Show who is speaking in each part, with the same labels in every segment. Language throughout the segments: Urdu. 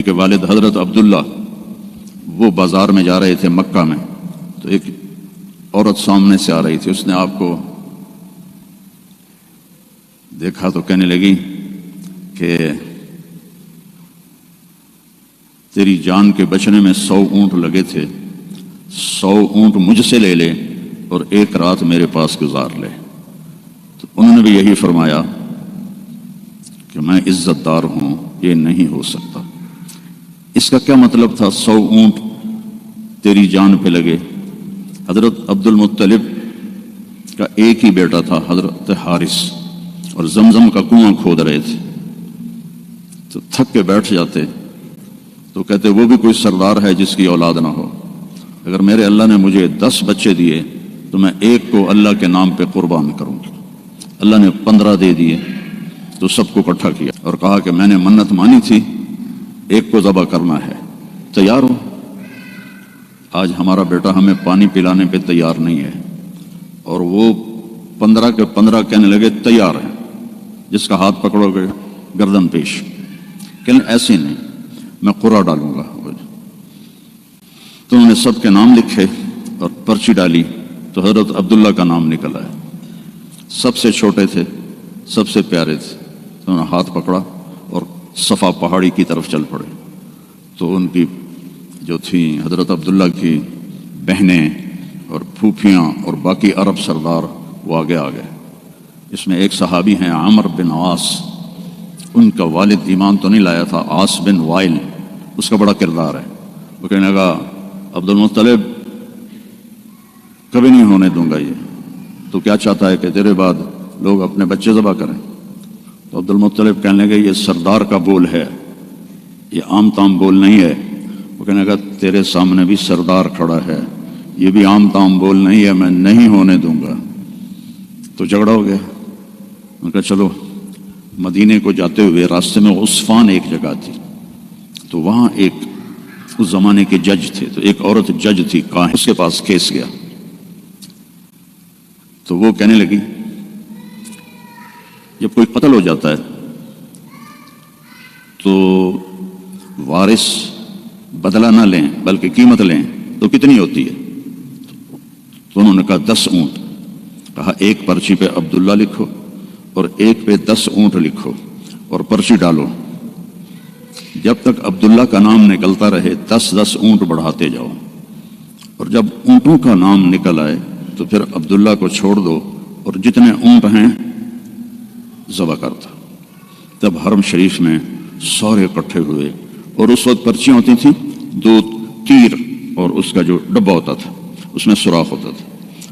Speaker 1: کہ والد حضرت عبداللہ وہ بازار میں جا رہے تھے مکہ میں، تو ایک عورت سامنے سے آ رہی تھی، اس نے آپ کو دیکھا تو کہنے لگی کہ تیری جان کے بچنے میں 100 اونٹ لگے تھے، 100 اونٹ مجھ سے لے لے اور ایک رات میرے پاس گزار لے۔ تو انہوں نے بھی یہی فرمایا کہ میں عزت دار ہوں، یہ نہیں ہو سکتا۔ اس کا کیا مطلب تھا 100 اونٹ تیری جان پہ لگے؟ حضرت عبد المطلب کا ایک ہی بیٹا تھا حضرت حارث، اور زمزم کا کنواں کھود رہے تھے، تو تھک کے بیٹھ جاتے تو کہتے وہ بھی کوئی سردار ہے جس کی اولاد نہ ہو، اگر میرے اللہ نے مجھے 10 بچے دیے تو میں ایک کو اللہ کے نام پہ قربان کروں گا۔ اللہ نے 15 دے دیے تو سب کو اکٹھا کیا اور کہا کہ میں نے منت مانی تھی، ایک کو ذبح کرنا ہے، تیار ہو؟ آج ہمارا بیٹا ہمیں پانی پلانے پہ تیار نہیں ہے، اور وہ 15 کے 15 کہنے لگے تیار ہیں، جس کا ہاتھ پکڑو گے گردن پیش۔ کہنے ایسے نہیں، میں قرعہ ڈالوں گا۔ تو انہوں نے سب کے نام لکھے اور پرچی ڈالی، تو حضرت عبداللہ کا نام نکل آیا۔ سب سے چھوٹے تھے، سب سے پیارے تھے، تو انہوں نے ہاتھ پکڑا اور صفا پہاڑی کی طرف چل پڑے۔ تو ان کی جو تھیں حضرت عبداللہ کی بہنیں اور پھوپھیاں اور باقی عرب سردار وہ آگے آ گئے۔ اس میں ایک صحابی ہیں عامر بن عاص، ان کا والد ایمان تو نہیں لایا تھا، عاص بن وائل، اس کا بڑا کردار ہے۔ وہ کہنے لگا عبد المطلب کبھی نہیں ہونے دوں گا یہ، تو کیا چاہتا ہے کہ تیرے بعد لوگ اپنے بچے ذبح کریں؟ تو عبد المطلب کہنے لگے یہ سردار کا بول ہے، یہ عام تام بول نہیں ہے۔ وہ کہنے لگا تیرے سامنے بھی سردار کھڑا ہے، یہ بھی عام تام بول نہیں ہے، میں نہیں ہونے دوں گا۔ تو جھگڑا ہو گیا۔ انہوں نے کہا چلو، مدینے کو جاتے ہوئے راستے میں عصفان ایک جگہ تھی، تو وہاں ایک اس زمانے کے جج تھے، تو ایک عورت جج تھی کاہن، اس کے پاس کیس گیا۔ تو وہ کہنے لگی جب کوئی قتل ہو جاتا ہے تو وارث بدلہ نہ لیں بلکہ قیمت لیں تو کتنی ہوتی ہے؟ تو انہوں نے کہا 10 اونٹ۔ کہا ایک پرچی پہ عبداللہ لکھو اور ایک پہ 10 اونٹ لکھو اور پرچی ڈالو، جب تک عبداللہ کا نام نکلتا رہے 10 اونٹ بڑھاتے جاؤ، اور جب اونٹوں کا نام نکل آئے تو پھر عبداللہ کو چھوڑ دو اور جتنے اونٹ ہیں ذبح کرتا۔ تب حرم شریف میں سارے اکٹھے ہوئے، اور اس وقت پرچیاں ہوتی تھیں 2 تیر، اور اس کا جو ڈبہ ہوتا تھا اس میں سوراخ ہوتا تھا،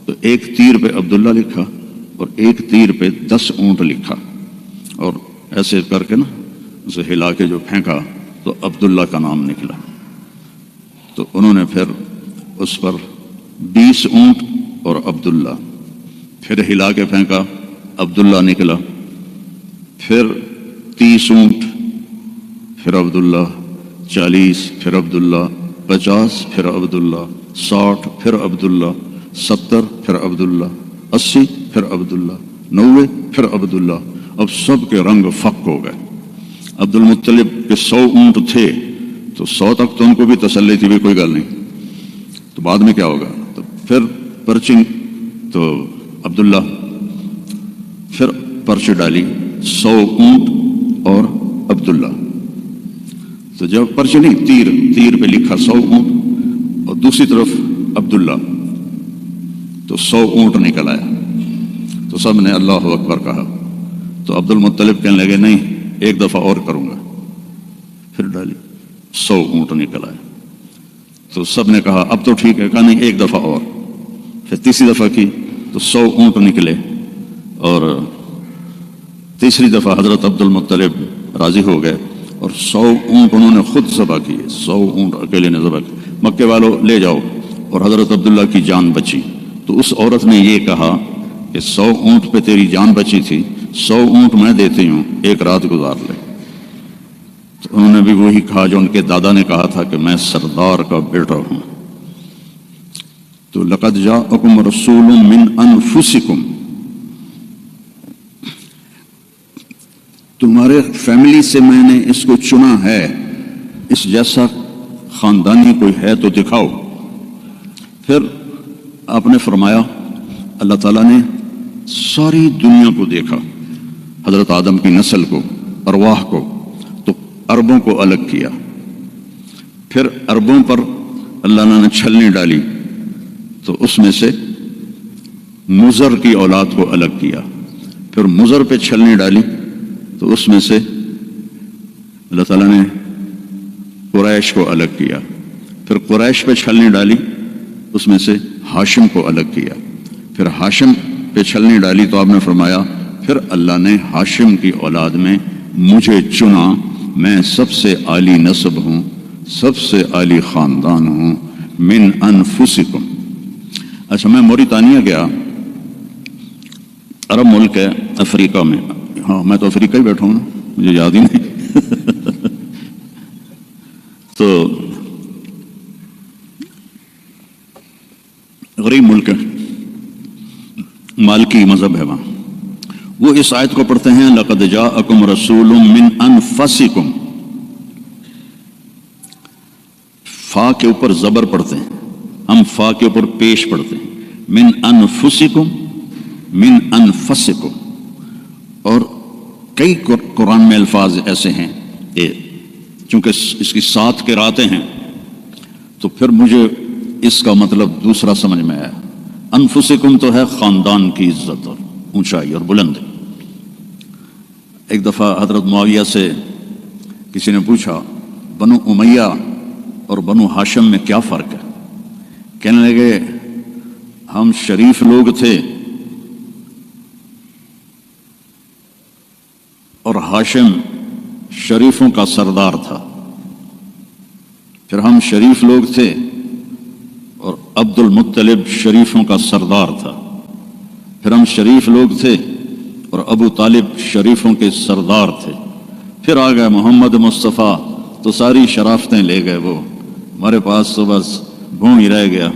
Speaker 1: تو ایک تیر پہ عبداللہ لکھا اور ایک تیر پہ 10 اونٹ لکھا، اور ایسے کر کے نا اسے ہلا کے جو پھینکا تو عبداللہ کا نام نکلا۔ تو انہوں نے پھر اس پر 20 اونٹ اور عبداللہ، پھر ہلا کے پھینکا، عبداللہ نکلا، پھر 30 اونٹ، پھر عبداللہ، 40، پھر عبداللہ، 50، پھر عبداللہ، 60، پھر عبداللہ، 70، پھر عبداللہ، 80، پھر عبداللہ، 90، پھر عبداللہ۔ اب سب کے رنگ فق ہو گئے۔ عبد المطلب کے 100 اونٹ تھے تو 100 تک تو ان کو بھی تسلی تھی بھی کوئی گل نہیں، تو بعد میں کیا ہوگا؟ تو پھر پرچی، تو عبداللہ پھر پرچی ڈالی 100 اونٹ اور عبداللہ۔ تو جب پرچی نہیں، تیر پہ لکھا 100 اونٹ اور دوسری طرف عبداللہ، تو 100 اونٹ نکل آیا۔ تو سب نے اللہ اکبر کہا۔ تو عبد المطلب کہنے لگے نہیں، ایک دفعہ اور کروں گا، پھر ڈالی 100 اونٹ نکل آئے۔ تو سب نے کہا اب تو ٹھیک ہے، کہا نہیں ایک دفعہ اور، پھر تیسری دفعہ کی تو 100 اونٹ نکلے، اور تیسری دفعہ حضرت عبد المطلب راضی ہو گئے اور 100 اونٹ انہوں نے خود ذبح کیے، 100 اونٹ اکیلے نے ذبح کیے۔ مکے والوں لے جاؤ، اور حضرت عبداللہ کی جان بچی۔ تو اس عورت نے یہ کہا کہ 100 اونٹ پہ تیری جان بچی تھی، 100 اونٹ میں دیتی ہوں، ایک رات گزار لے۔ تو انہوں نے بھی وہی کہا جو ان کے دادا نے کہا تھا کہ میں سردار کا بیٹا ہوں۔ تو لقد جاءکم رسول من انفسکم، تمہارے فیملی سے میں نے اس کو چنا ہے، اس جیسا خاندانی کوئی ہے تو دکھاؤ۔ پھر آپ نے فرمایا اللہ تعالیٰ نے ساری دنیا کو دیکھا، حضرت آدم کی نسل کو، ارواح کو، تو عربوں کو الگ کیا۔ پھر عربوں پر اللہ نے چھلنی ڈالی تو اس میں سے مضر کی اولاد کو الگ کیا۔ پھر مضر پہ چھلنی ڈالی تو اس میں سے اللہ تعالیٰ نے قریش کو الگ کیا۔ پھر قریش پہ چھلنی ڈالی اس میں سے ہاشم کو الگ کیا۔ پھر ہاشم پہ چھلنی ڈالی تو آپ نے فرمایا پھر اللہ نے ہاشم کی اولاد میں مجھے چنا، میں سب سے عالی نسب ہوں، سب سے عالی خاندان ہوں، من انفسکم۔ اچھا، میں موریتانیہ گیا، عرب ملک ہے افریقہ میں۔ ہاں میں تو افریقہ ہی بیٹھا ہوں نا، مجھے یاد ہی نہیں تو غریب ملک ہے، مالکی مذہب ہے وہاں۔ وہ اس آیت کو پڑھتے ہیں لقد جاءکم رسول من انفسکم، فا کے اوپر زبر پڑھتے ہیں، ہم فا کے اوپر پیش پڑھتے ہیں، من انفسکم، من انفسکم۔ اور کئی قرآن میں الفاظ ایسے ہیں، چونکہ اس کی 7 قراتیں ہیں تو پھر مجھے اس کا مطلب دوسرا سمجھ میں آیا۔ انفسکم تو ہے خاندان کی عزت اور اونچائی اور بلندی۔ ایک دفعہ حضرت معاویہ سے کسی نے پوچھا بنو امیہ اور بنو ہاشم میں کیا فرق ہے؟ کہنے لگے ہم شریف لوگ تھے اور ہاشم شریفوں کا سردار تھا۔ پھر ہم شریف لوگ تھے اور عبد المطلب شریفوں کا سردار تھا۔ پھر ہم شریف لوگ تھے اور ابو طالب شریفوں کے سردار تھے۔ پھر آ گئے محمد مصطفیٰ تو ساری شرافتیں لے گئے وہ، ہمارے پاس تو بس گھوم ہی رہ گیا۔